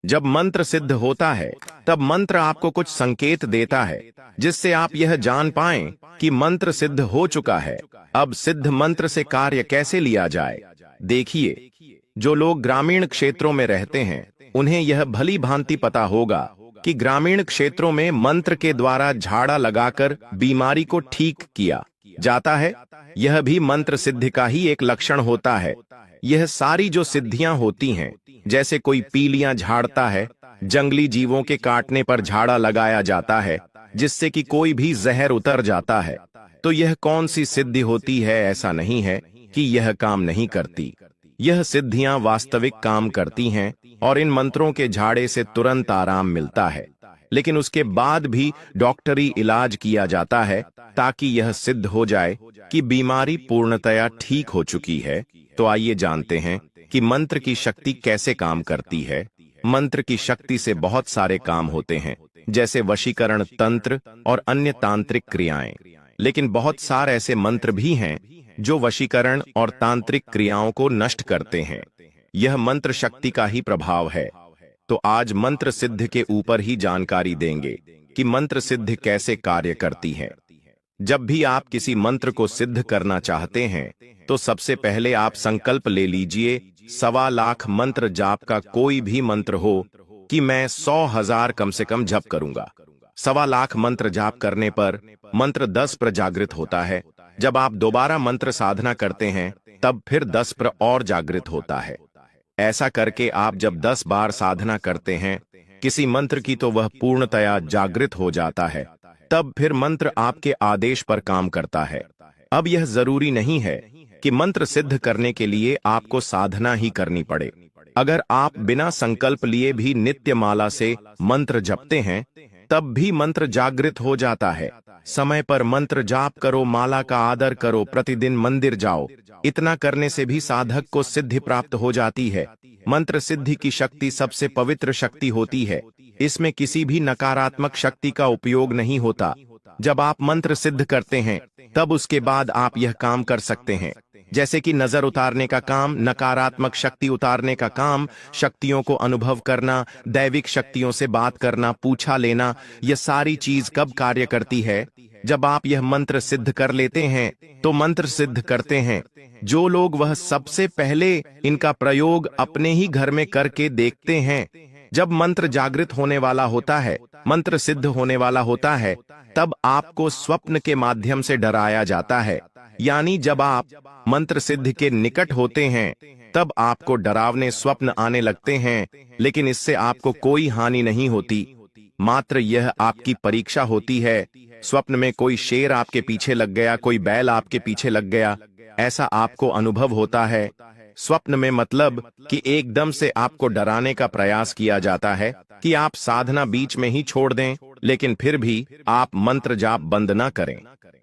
जब मंत्र सिद्ध होता है तब मंत्र आपको कुछ संकेत देता है जिससे आप यह जान पाएं कि मंत्र सिद्ध हो चुका है। अब सिद्ध मंत्र से कार्य कैसे लिया जाए? देखिए, जो लोग ग्रामीण क्षेत्रों में रहते हैं उन्हें यह भली भांति पता होगा कि ग्रामीण क्षेत्रों में मंत्र के द्वारा झाड़ा लगाकर बीमारी को ठीक किया जाता है। यह भी मंत्र सिद्धि का ही एक लक्षण होता है। यह सारी जो सिद्धियां होती हैं, जैसे कोई पीलियां झाड़ता है, जंगली जीवों के काटने पर झाड़ा लगाया जाता है जिससे कि कोई भी जहर उतर जाता है, तो यह कौन सी सिद्धि होती है? ऐसा नहीं है कि यह काम नहीं करती। यह सिद्धियां वास्तविक काम करती हैं और इन मंत्रों के झाड़े से तुरंत आराम मिलता है, लेकिन उसके बाद भी डॉक्टरी इलाज किया जाता है ताकि यह सिद्ध हो जाए कि बीमारी पूर्णतया ठीक हो चुकी है। तो आइए जानते हैं कि मंत्र की शक्ति कैसे काम करती है। मंत्र की शक्ति से बहुत सारे काम होते हैं, जैसे वशीकरण तंत्र और अन्य तांत्रिक क्रियाएं। लेकिन बहुत सारे ऐसे मंत्र भी हैं जो वशीकरण और तांत्रिक क्रियाओं को नष्ट करते हैं। यह मंत्र शक्ति का ही प्रभाव है। तो आज मंत्र सिद्ध के ऊपर ही जानकारी देंगे कि मंत्र सिद्ध कैसे कार्य करती है। जब भी आप किसी मंत्र को सिद्ध करना चाहते हैं तो सबसे पहले आप संकल्प ले लीजिए, 1.25 लाख मंत्र जाप का कोई भी मंत्र हो कि मैं 100,000 कम से कम जप करूंगा। 1.25 लाख मंत्र जाप करने पर मंत्र 10 पर जागृत होता है। जब आप दोबारा मंत्र साधना करते हैं तब फिर 10 पर और जागृत होता है। ऐसा करके आप जब 10 बार साधना करते हैं किसी मंत्र की तो वह पूर्णतया जागृत हो जाता है। तब फिर मंत्र आपके आदेश पर काम करता है। अब यह जरूरी नहीं है कि मंत्र सिद्ध करने के लिए आपको साधना ही करनी पड़े। अगर आप बिना संकल्प लिए भी नित्य माला से मंत्र जपते हैं तब भी मंत्र जागृत हो जाता है। समय पर मंत्र जाप करो, माला का आदर करो, प्रतिदिन मंदिर जाओ, इतना करने से भी साधक को सिद्धि प्राप्त हो जाती है। मंत्र सिद्धि की शक्ति सबसे पवित्र शक्ति होती है। इसमें किसी भी नकारात्मक शक्ति का उपयोग नहीं होता। जब आप मंत्र सिद्ध करते हैं तब उसके बाद आप यह काम कर सकते हैं, जैसे कि नजर उतारने का काम, नकारात्मक शक्ति उतारने का काम, शक्तियों को अनुभव करना, दैविक शक्तियों से बात करना, पूछा लेना। यह सारी चीज कब कार्य करती है? जब आप यह मंत्र सिद्ध कर लेते हैं तो मंत्र सिद्ध करते हैं। जो लोग वह सबसे पहले इनका प्रयोग अपने ही घर में करके देखते हैं। जब मंत्र जागृत होने वाला होता है, मंत्र सिद्ध होने वाला होता है, तब आपको स्वप्न के माध्यम से डराया जाता है। यानी जब आप मंत्र सिद्ध के निकट होते हैं तब आपको डरावने स्वप्न आने लगते हैं, लेकिन इससे आपको कोई हानि नहीं होती। मात्र यह आपकी परीक्षा होती है। स्वप्न में कोई शेर आपके पीछे लग गया, कोई बैल आपके पीछे लग गया, ऐसा आपको अनुभव होता है। स्वप्न में मतलब कि एकदम से आपको डराने का प्रयास किया जाता है कि आप साधना बीच में ही छोड़ दें, लेकिन फिर भी आप मंत्र जाप बंद न करें।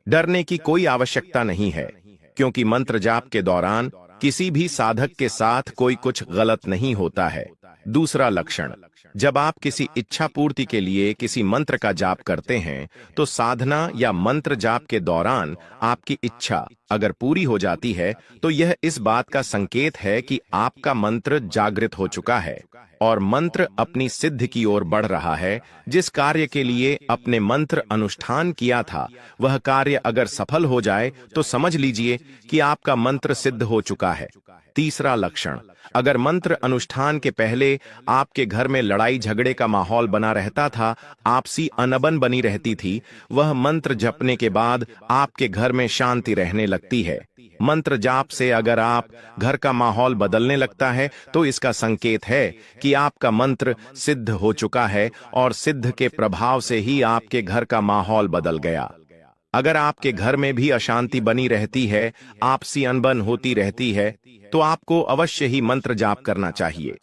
डरने की कोई आवश्यकता नहीं है, क्योंकि मंत्र जाप के दौरान किसी भी साधक के साथ कोई कुछ गलत नहीं होता है। दूसरा लक्षण, जब आप किसी इच्छा पूर्ति के लिए किसी मंत्र का जाप करते हैं तो साधना या मंत्र जाप के दौरान आपकी इच्छा अगर पूरी हो जाती है तो यह इस बात का संकेत है कि आपका मंत्र जागृत हो चुका है और मंत्र अपनी सिद्धि की ओर बढ़ रहा है। जिस कार्य के लिए अपने मंत्र अनुष्ठान किया था वह कार्य अगर सफल हो जाए तो समझ लीजिए कि आपका मंत्र सिद्ध हो चुका है। तीसरा लक्षण, अगर मंत्र अनुष्ठान के पहले आपके घर में लड़ाई झगड़े का माहौल बना रहता था, आपसी अनबन बनी रहती थी, वह मंत्र जपने के बाद आपके घर में शांति रहने लगती है। मंत्र जाप से अगर आप घर का माहौल बदलने लगता है तो इसका संकेत है कि आपका मंत्र सिद्ध हो चुका है और सिद्ध के प्रभाव से ही आपके घर का माहौल बदल गया। अगर आपके घर में भी अशांति बनी रहती है, आपसी अनबन होती रहती है, तो आपको अवश्य ही मंत्र जाप करना चाहिए।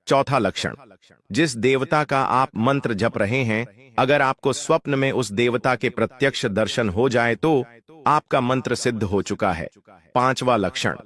चौथा लक्षण, जिस देवता का आप मंत्र जप रहे हैं, अगर आपको स्वप्न में उस देवता के प्रत्यक्ष दर्शन हो जाए तो आपका मंत्र सिद्ध हो चुका है। पांचवा लक्षण,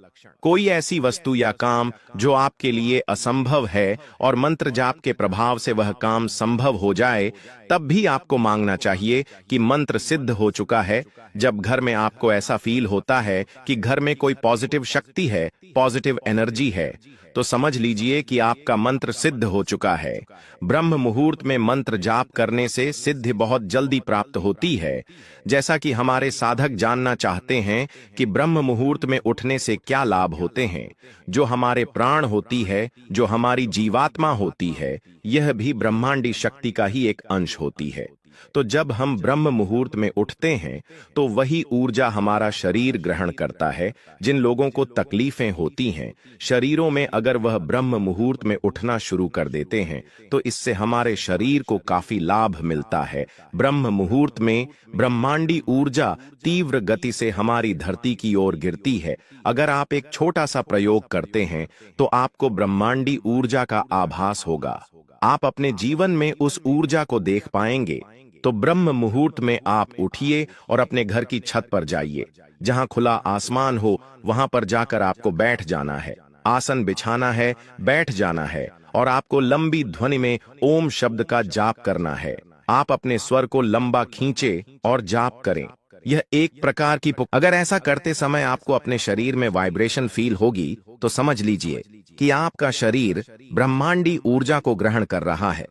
कोई ऐसी वस्तु या काम जो आपके लिए असंभव है और मंत्र जाप के प्रभाव से वह काम संभव हो जाए, तब भी आपको मांगना चाहिए कि मंत्र सिद्ध हो चुका है। जब घर में आपको ऐसा फील होता है कि घर में कोई पॉजिटिव शक्ति है, पॉजिटिव एनर्जी है, तो समझ लीजिए कि आपका मंत्र सिद्ध हो चुका है। ब्रह्म मुहूर्त में मंत्र जाप करने से सिद्धि बहुत जल्दी प्राप्त होती है। जैसा कि हमारे साधक जानना चाहते हैं कि ब्रह्म मुहूर्त में उठने से क्या लाभ होते हैं। जो हमारे प्राण होती है, जो हमारी जीवात्मा होती है, यह भी ब्रह्मांडी शक्ति का ही एक अंश होती है। तो जब हम ब्रह्म मुहूर्त में उठते हैं तो वही ऊर्जा हमारा शरीर ग्रहण करता है। जिन लोगों को तकलीफें होती हैं शरीरों में, अगर वह ब्रह्म मुहूर्त में उठना शुरू कर देते हैं तो इससे हमारे शरीर को काफी लाभ मिलता है। ब्रह्म मुहूर्त में ब्रह्मांडी ऊर्जा तीव्र गति से हमारी धरती की ओर गिरती है। अगर आप एक छोटा सा प्रयोग करते हैं तो आपको ब्रह्मांडी ऊर्जा का आभास होगा। आप अपने जीवन में उस ऊर्जा को देख पाएंगे। तो ब्रह्म मुहूर्त में आप उठिए और अपने घर की छत पर जाइए। जहां खुला आसमान हो वहां पर जाकर आपको बैठ जाना है। आसन बिछाना है, बैठ जाना है और आपको लंबी ध्वनि में ओम शब्द का जाप करना है। आप अपने स्वर को लंबा खींचे और जाप करें। यह एक प्रकार की अगर ऐसा करते समय आपको अपने शरीर में वाइब्रेशन फील होगी तो समझ लीजिए कि आपका शरीर ब्रह्मांडी ऊर्जा को ग्रहण कर रहा है।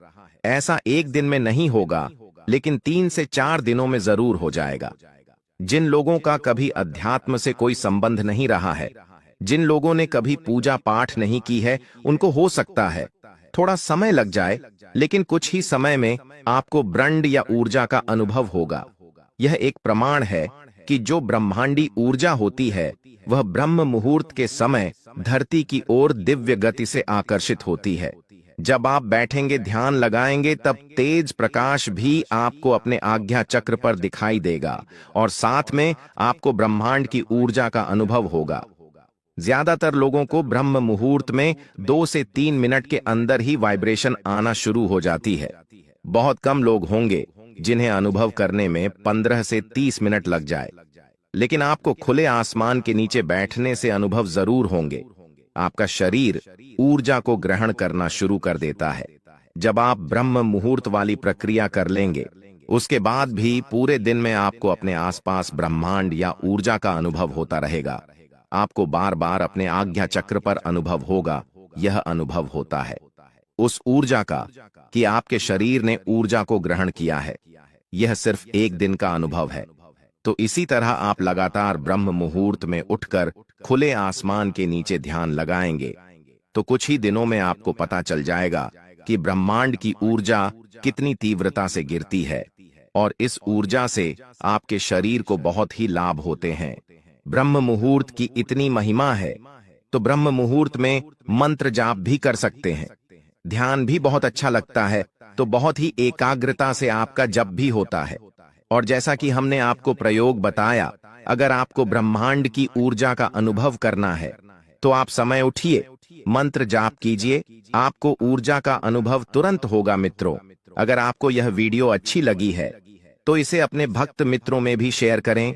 ऐसा एक दिन में नहीं होगा, लेकिन 3 से 4 दिनों में जरूर हो जाएगा। जिन लोगों का कभी अध्यात्म से कोई संबंध नहीं रहा है, जिन लोगों ने कभी पूजा पाठ नहीं की है, उनको हो सकता है थोड़ा समय लग जाए, लेकिन कुछ ही समय में आपको ब्रह्मांड या ऊर्जा का अनुभव होगा। यह एक प्रमाण है कि जो ब्रह्मांडी ऊर्जा होती है वह ब्रह्म मुहूर्त के समय धरती की ओर दिव्य गति से आकर्षित होती है। जब आप बैठेंगे, ध्यान लगाएंगे, तब तेज प्रकाश भी आपको अपने आज्ञा चक्र पर दिखाई देगा और साथ में आपको ब्रह्मांड की ऊर्जा का अनुभव होगा। ज्यादातर लोगों को ब्रह्म मुहूर्त में 2 से 3 मिनट के अंदर ही वाइब्रेशन आना शुरू हो जाती है। बहुत कम लोग होंगे जिन्हें अनुभव करने में 15 से 30 मिनट लग जाए, लेकिन आपको खुले आसमान के नीचे बैठने से अनुभव जरूर होंगे। आपका शरीर ऊर्जा को ग्रहण करना शुरू कर देता है। जब आप ब्रह्म मुहूर्त वाली प्रक्रिया कर लेंगे, उसके बाद भी पूरे दिन में आपको अपने आसपास ब्रह्मांड या ऊर्जा का अनुभव होता रहेगा। आपको बार बार अपने आज्ञा चक्र पर अनुभव होगा। यह अनुभव होता है उस ऊर्जा का कि आपके शरीर ने ऊर्जा को ग्रहण किया है। यह सिर्फ एक दिन का अनुभव है। तो इसी तरह आप लगातार ब्रह्म मुहूर्त में उठकर खुले आसमान के नीचे ध्यान लगाएंगे तो कुछ ही दिनों में आपको पता चल जाएगा कि ब्रह्मांड की ऊर्जा कितनी तीव्रता से गिरती है और इस ऊर्जा से आपके शरीर को बहुत ही लाभ होते हैं। ब्रह्म मुहूर्त की इतनी महिमा है तो ब्रह्म मुहूर्त में मंत्र जाप भी कर सकते हैं। ध्यान भी बहुत अच्छा लगता है, तो बहुत ही एकाग्रता से आपका जप भी होता है। और जैसा कि हमने आपको प्रयोग बताया, अगर आपको ब्रह्मांड की ऊर्जा का अनुभव करना है तो आप समय उठिए, मंत्र जाप कीजिए, आपको ऊर्जा का अनुभव तुरंत होगा। मित्रों, अगर आपको यह वीडियो अच्छी लगी है तो इसे अपने भक्त मित्रों में भी शेयर करें।